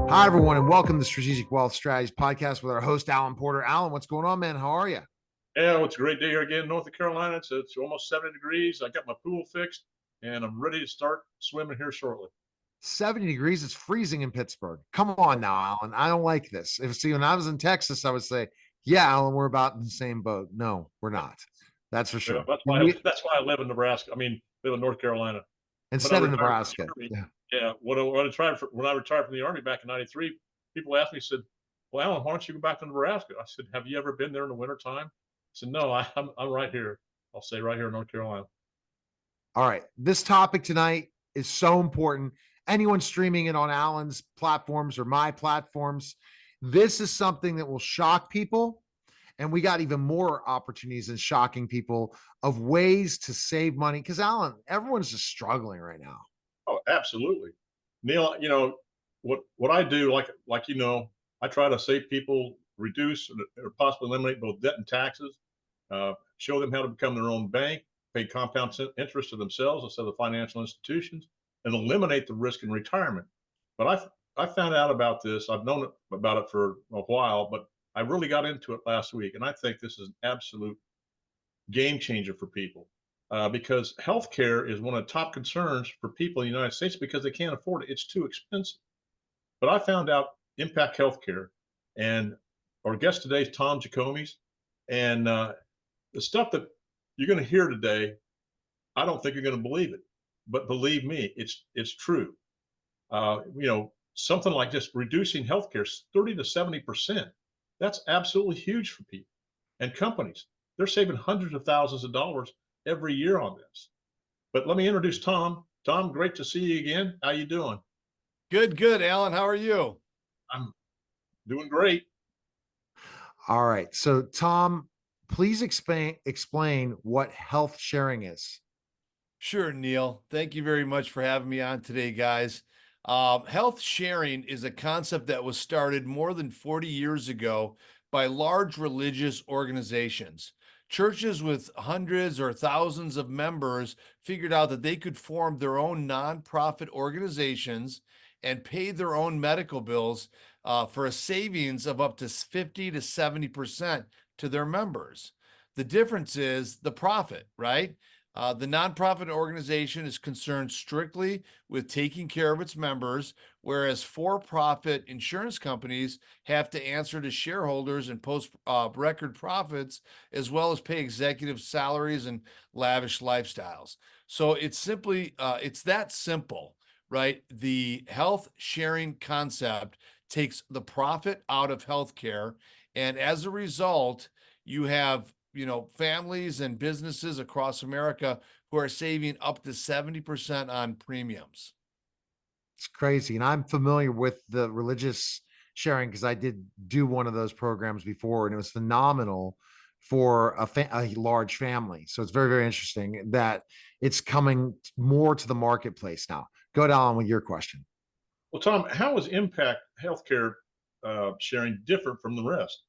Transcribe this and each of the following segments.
Hi, everyone, and welcome to the Strategic Wealth Strategies Podcast with our host, Alan Porter. Alan, what's going on, man? How are you? Yeah, well, it's a great day here again in North Carolina. It's almost 70 degrees. I got my pool fixed, and I'm ready to start swimming here shortly. 70 degrees. It's freezing in Pittsburgh. Come on now, Alan. I don't like this. When I was in Texas, I would say, yeah, Alan, we're about in the same boat. No, we're not. That's for Yeah, sure. that's why And that's why I live in Nebraska. I mean, live in North Carolina. When I instead of retired from Nebraska. the Army, Yeah. yeah, when I retired from the Army back in '93, people asked me, said, "Well, Alan, why don't you go back to Nebraska?" I said, "Have you ever been there in the wintertime?" I said, "No, I'm right here. I'll stay right here in North Carolina." All right. This topic tonight is so important. Anyone streaming it on Alan's platforms or my platforms, this is something that will shock people. And we got even more opportunities in shocking people of ways to save money. Because Alan, everyone's just struggling right now. Oh, absolutely. Neil, what I do, I try to save people, reduce or possibly eliminate both debt and taxes, show them how to become their own bank, pay compound interest to themselves instead of financial institutions, and eliminate the risk in retirement. But I found out about this. I've known about it for a while, but I really got into it last week, and I think this is an absolute game changer for people because healthcare is one of the top concerns for people in the United States because they can't afford it. It's too expensive. But I found out Impact Healthcare, and our guest today is Tom Jikomes, and the stuff that you're going to hear today, I don't think you're going to believe it, but believe me, it's true. Something like just reducing healthcare 30 to 70%. That's absolutely huge for people and companies. They're saving hundreds of thousands of dollars every year on this. But let me introduce Tom. Tom, great to see you again. How you doing? Good, Alan. How are you? I'm doing great. All right. So, Tom, please explain what health sharing is. Sure, Neil. Thank you very much for having me on today, guys. Health sharing is a concept that was started more than 40 years ago by large religious organizations. Churches with hundreds or thousands of members figured out that they could form their own nonprofit organizations and pay their own medical bills for a savings of up to 50 to 70% to their members. The difference is the profit, right? The nonprofit organization is concerned strictly with taking care of its members, whereas for-profit insurance companies have to answer to shareholders and post record profits, as well as pay executive salaries and lavish lifestyles. So it's that simple, right? The health sharing concept takes the profit out of healthcare, and as a result, you have families and businesses across America who are saving up to 70% on premiums. It's crazy. And I'm familiar with the religious sharing because I did do one of those programs before, and it was phenomenal for a large family. So it's very, very interesting that it's coming more to the marketplace now. Go down with your question. Well, Tom, how is Impact Healthcare sharing different from the rest?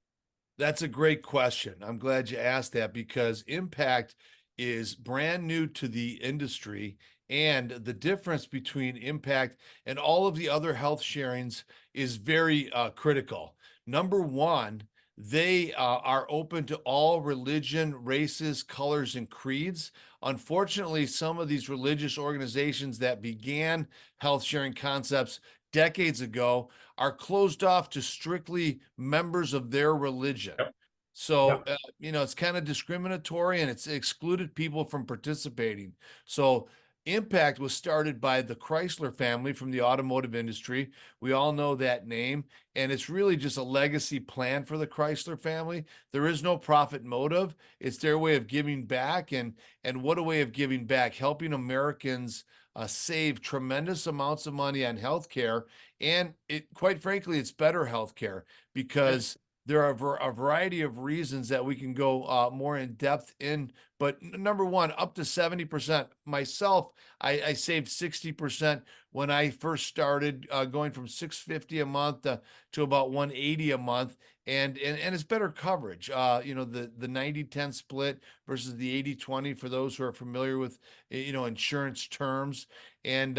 That's a great question. I'm glad you asked that because Impact is brand new to the industry, and the difference between Impact and all of the other health sharings is very critical. Number one, they are open to all religion, races, colors, and creeds. Unfortunately, some of these religious organizations that began health sharing concepts decades ago are closed off to strictly members of their religion. Yep. So, Yep. it's kind of discriminatory and it's excluded people from participating. So, Impact was started by the Chrysler family from the automotive industry. We all know that name, and it's really just a legacy plan for the Chrysler family. There is no profit motive. It's their way of giving back, and what a way of giving back, helping Americans save tremendous amounts of money on healthcare, and quite frankly, it's better healthcare Yeah. because there are a variety of reasons that we can go more in depth in. But number one, up to 70%. Myself, I saved 60% when I first started, going from 650 a month to about 180 a month, and it's better coverage. The 90-10 split versus the 80-20 for those who are familiar with insurance terms. And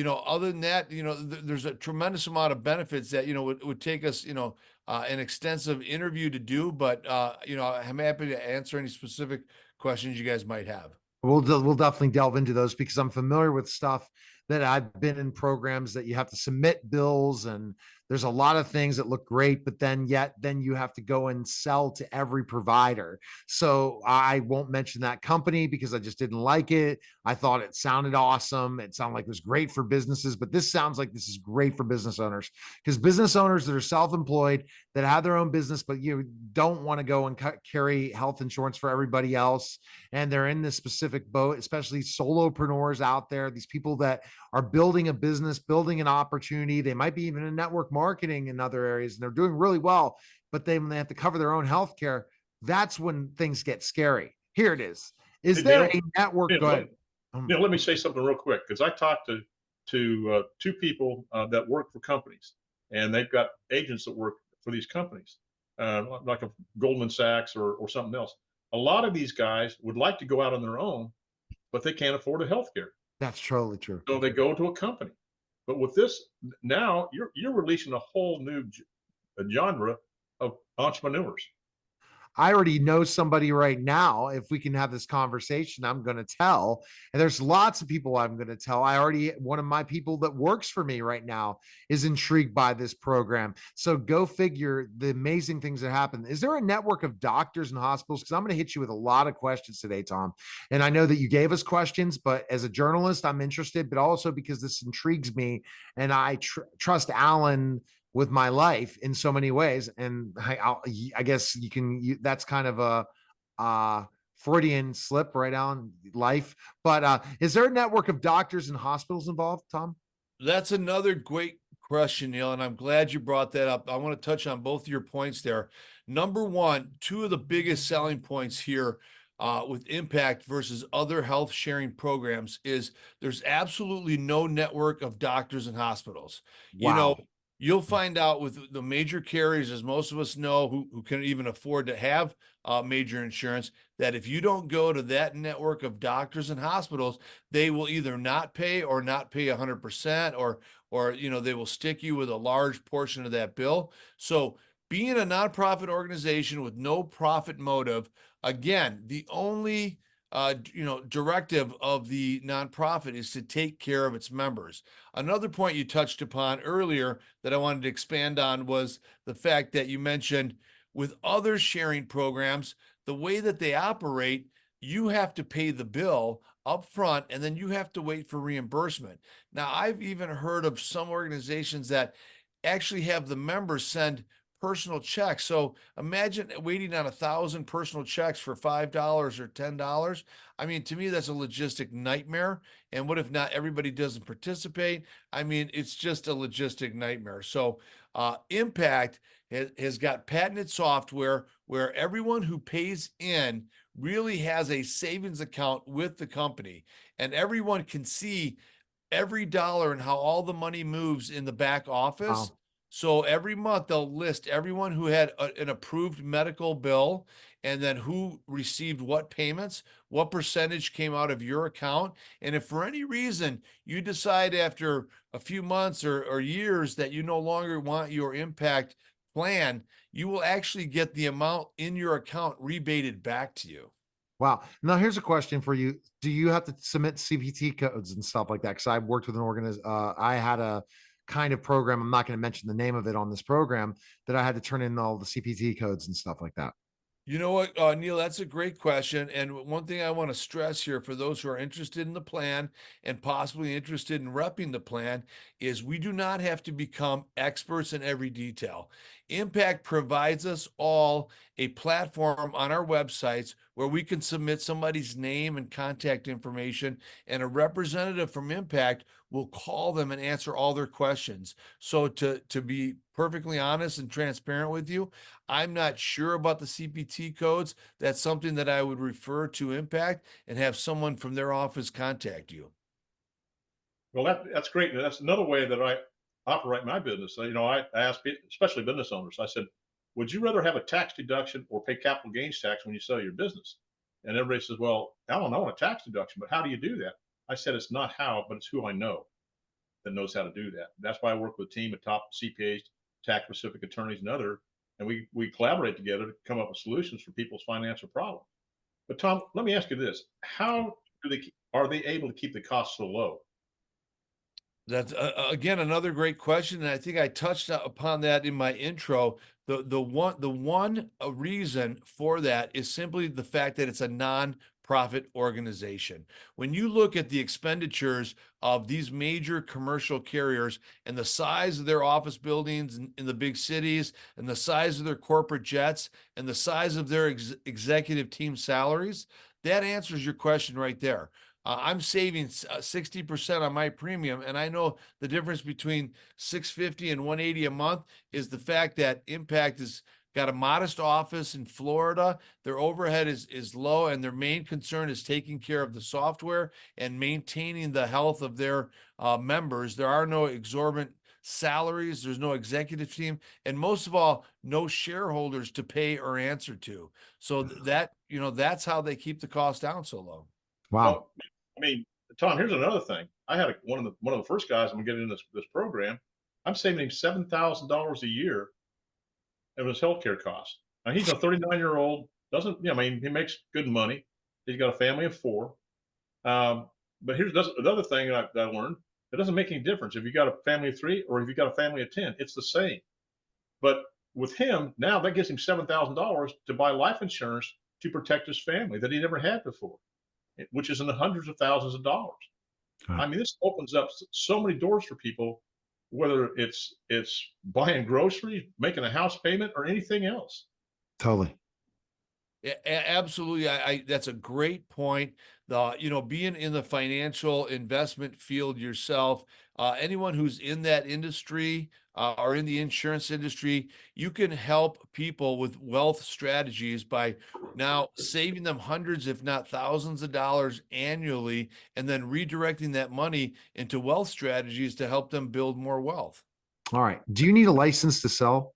other than that, there's a tremendous amount of benefits that, would take us, an extensive interview to do, but, I'm happy to answer any specific questions you guys might have. We'll definitely delve into those because I'm familiar with stuff that I've been in programs that you have to submit bills, and there's a lot of things that look great, but then you have to go and sell to every provider. So I won't mention that company because I just didn't like it. I thought it sounded awesome. It sounded like it was great for businesses, but this sounds like this is great for business owners, because business owners that are self-employed, that have their own business, but you don't want to go and carry health insurance for everybody else, and they're in this specific boat, especially solopreneurs out there, these people that are building a business, building an opportunity. They might be even in network marketing in other areas, and they're doing really well, but when they have to cover their own health care, that's when things get scary. Here it is. Is Hey, there Neil, a network? Go ahead. Neil, let me say something real quick, because I talked to two people that work for companies, and they've got agents that work for these companies, like a Goldman Sachs or something else. A lot of these guys would like to go out on their own, but they can't afford a health care. That's totally true. So they go to a company. But with this, now you're releasing a whole new genre of entrepreneurs. I already know somebody right now. If we can have this conversation, I'm going to tell. And there's lots of people I'm going to tell. One of my people that works for me right now is intrigued by this program. So go figure the amazing things that happen. Is there a network of doctors and hospitals? Because I'm going to hit you with a lot of questions today, Tom. And I know that you gave us questions, but as a journalist, I'm interested, but also because this intrigues me. And I trust Alan with my life in so many ways. And I guess that's kind of a Freudian slip right on life. But is there a network of doctors and hospitals involved, Tom? That's another great question, Neil, and I'm glad you brought that up. I want to touch on both of your points there. Number one, two of the biggest selling points here with Impact versus other health sharing programs is there's absolutely no network of doctors and hospitals. Wow. You'll find out with the major carriers, as most of us know, who can even afford to have major insurance, that if you don't go to that network of doctors and hospitals, they will either not pay or not pay 100%, or they will stick you with a large portion of that bill. So being a nonprofit organization with no profit motive, again, the only directive of the nonprofit is to take care of its members. Another point you touched upon earlier that I wanted to expand on was the fact that you mentioned with other sharing programs, the way that they operate, you have to pay the bill up front and then you have to wait for reimbursement. Now, I've even heard of some organizations that actually have the members send personal checks. So imagine waiting on 1,000 personal checks for $5 or $10. I mean, to me, that's a logistic nightmare. And what if not everybody doesn't participate? I mean, it's just a logistic nightmare. So Impact has got patented software where everyone who pays in really has a savings account with the company, and everyone can see every dollar and how all the money moves in the back office. Wow. So every month they'll list everyone who had an approved medical bill, and then who received what payments, what percentage came out of your account. And if for any reason you decide after a few months or years that you no longer want your Impact plan, you will actually get the amount in your account rebated back to you. Wow. Now here's a question for you. Do you have to submit CPT codes and stuff like that? Because I've worked with I had a kind of program. I'm not going to mention the name of it on this program, that I had to turn in all the CPT codes and stuff like that. You know what, Neil, that's a great question. And one thing I want to stress here for those who are interested in the plan and possibly interested in repping the plan is we do not have to become experts in every detail. Impact provides us all a platform on our websites where we can submit somebody's name and contact information, and a representative from Impact will call them and answer all their questions. So to be perfectly honest and transparent with you, I'm not sure about the CPT codes. That's something that I would refer to Impact and have someone from their office contact you. Well, that's great. And that's another way that I operate my business. I ask people, especially business owners, I said, would you rather have a tax deduction or pay capital gains tax when you sell your business? And everybody says, well, Alan, I want a tax deduction, but how do you do that? I said, it's not how, but it's who I know. that knows how to do that. That's why I work with a team of top CPAs, tax specific attorneys, and other, and we collaborate together to come up with solutions for people's financial problems. But Tom, let me ask you this: how are they able to keep the costs so low? That's again another great question, and I think I touched upon that in my intro. The one reason for that is simply the fact that it's a non-profit organization. When you look at the expenditures of these major commercial carriers and the size of their office buildings in the big cities, and the size of their corporate jets, and the size of their executive team salaries, that answers your question right there. I'm saving 60% on my premium, and I know the difference between 650 and 180 a month is the fact that Impact has got a modest office in Florida. Their overhead is low, and their main concern is taking care of the software and maintaining the health of their members. There are no exorbitant salaries, there's no executive team, and most of all, no shareholders to pay or answer to. So that's how they keep the cost down so low. Wow. Well, I mean, Tom, here's another thing. I had one of the first guys I'm getting in this program. I'm saving him $7,000 a year of his healthcare costs. Now he's a 39-year-old. Doesn't I mean he makes good money. He's got a family of four. But here's another thing that I learned. It doesn't make any difference if you got a family of three or if you got a family of 10. It's the same. But with him now, that gives him $7,000 to buy life insurance to protect his family that he never had before, which is in the hundreds of thousands of dollars. Right. I mean, this opens up so many doors for people, whether it's buying groceries, making a house payment, or anything else. Totally. Absolutely. That's a great point. Being in the financial investment field yourself, anyone who's in that industry or in the insurance industry, you can help people with wealth strategies by now saving them hundreds, if not thousands of dollars annually, and then redirecting that money into wealth strategies to help them build more wealth. All right. Do you need a license to sell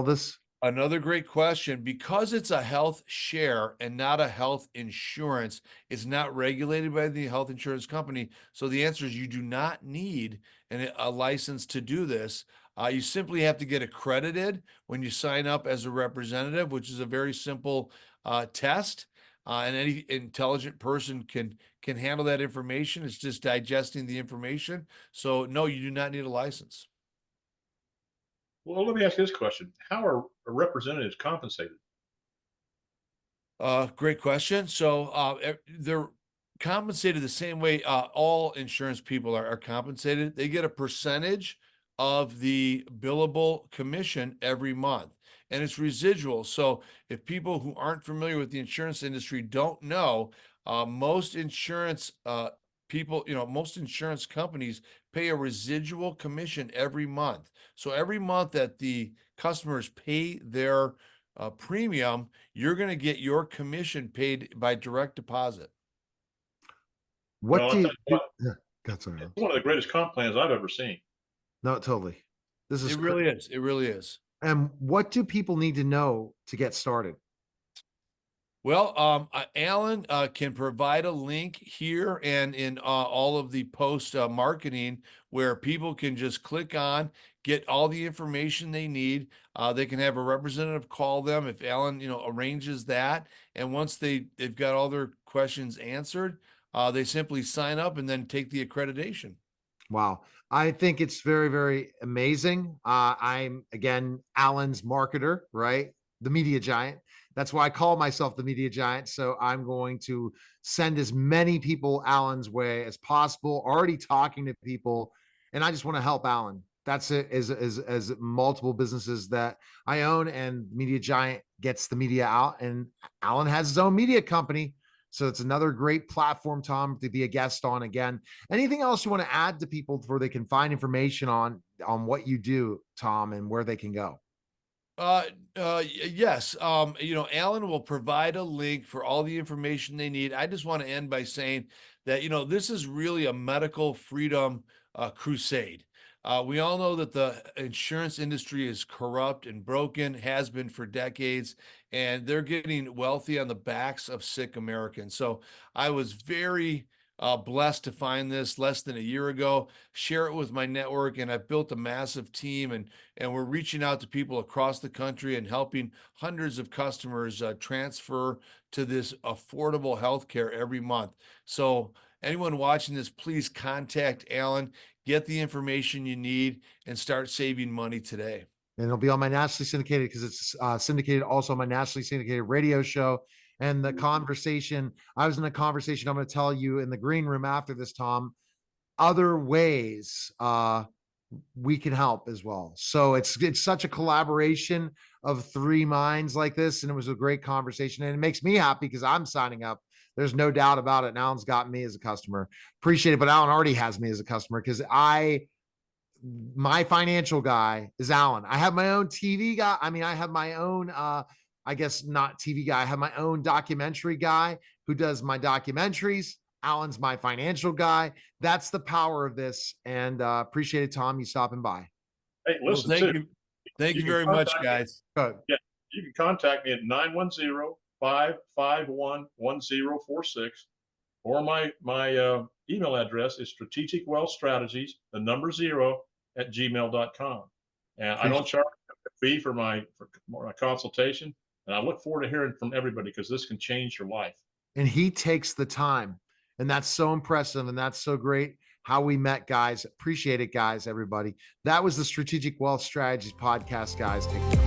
this? Another great question. Because it's a health share and not a health insurance, it's not regulated by the health insurance company. So the answer is you do not need a license to do this. You simply have to get accredited when you sign up as a representative, which is a very simple test. And any intelligent person can handle that information. It's just digesting the information. So no, you do not need a license. Well, let me ask you this question: how are representatives compensated? Great question. So they're compensated the same way all insurance people are compensated. They get a percentage of the billable commission every month, and it's residual. So if people who aren't familiar with the insurance industry don't know, most insurance most insurance companies pay a residual commission every month. So every month that the customers pay their premium, you're going to get your commission paid by direct deposit. What Well, I'll do tell you you do? what, Yeah, that's all right. it's one of the greatest comp plans I've ever seen. No, totally. This is It really is. It really is. and what do people need to know to get started? Well, Alan can provide a link here and in all of the post marketing where people can just click on, get all the information they need. They can have a representative call them if Alan, arranges that. And once they've got all their questions answered, they simply sign up and then take the accreditation. Wow. I think it's very, very amazing. I'm again Alan's marketer, right? The media giant. That's why I call myself the media giant. So I'm going to send as many people Alan's way as possible, already talking to people. And I just want to help Alan. That's it as multiple businesses that I own, and Media Giant gets the media out. And Alan has his own media company. So it's another great platform, Tom, to be a guest on again. Anything else you want to add to people where they can find information on what you do, Tom, and where they can go? Yes. Alan will provide a link for all the information they need. I just want to end by saying that, this is really a medical freedom crusade. We all know that the insurance industry is corrupt and broken, has been for decades, and they're getting wealthy on the backs of sick Americans. So I was very blessed to find this less than a year ago, share it with my network, and I've built a massive team, and we're reaching out to people across the country and helping hundreds of customers transfer to this affordable healthcare every month. So anyone watching this, please contact Alan, get the information you need, and start saving money today. And it'll be on my nationally syndicated, because it's syndicated also on my nationally syndicated radio show. And the conversation, I was in a conversation, I'm going to tell you in the green room after this, Tom, other ways we can help as well. So it's such a collaboration of three minds like this. And it was a great conversation, and it makes me happy because I'm signing up. There's no doubt about it. And Alan's got me as a customer. Appreciate it. But Alan already has me as a customer, because my financial guy is Alan. I have my own TV guy. I mean, I have my own, I guess not TV guy. I have my own documentary guy who does my documentaries. Alan's my financial guy. That's the power of this. And appreciate it, Tom, you stopping by. Hey, Well, listen, thank too. you. Thank you can very much, contact me. guys. Good. Yeah, you can contact me at 910-551-1046, or my email address is strategicwealthstrategies, the number 0 @gmail.com. And I don't charge a fee for my consultation. And I look forward to hearing from everybody, because this can change your life. And he takes the time, and that's so impressive, and that's so great how we met, guys. Appreciate it, guys. Everybody, that was the Strategic Wealth Strategies podcast, guys. Take care.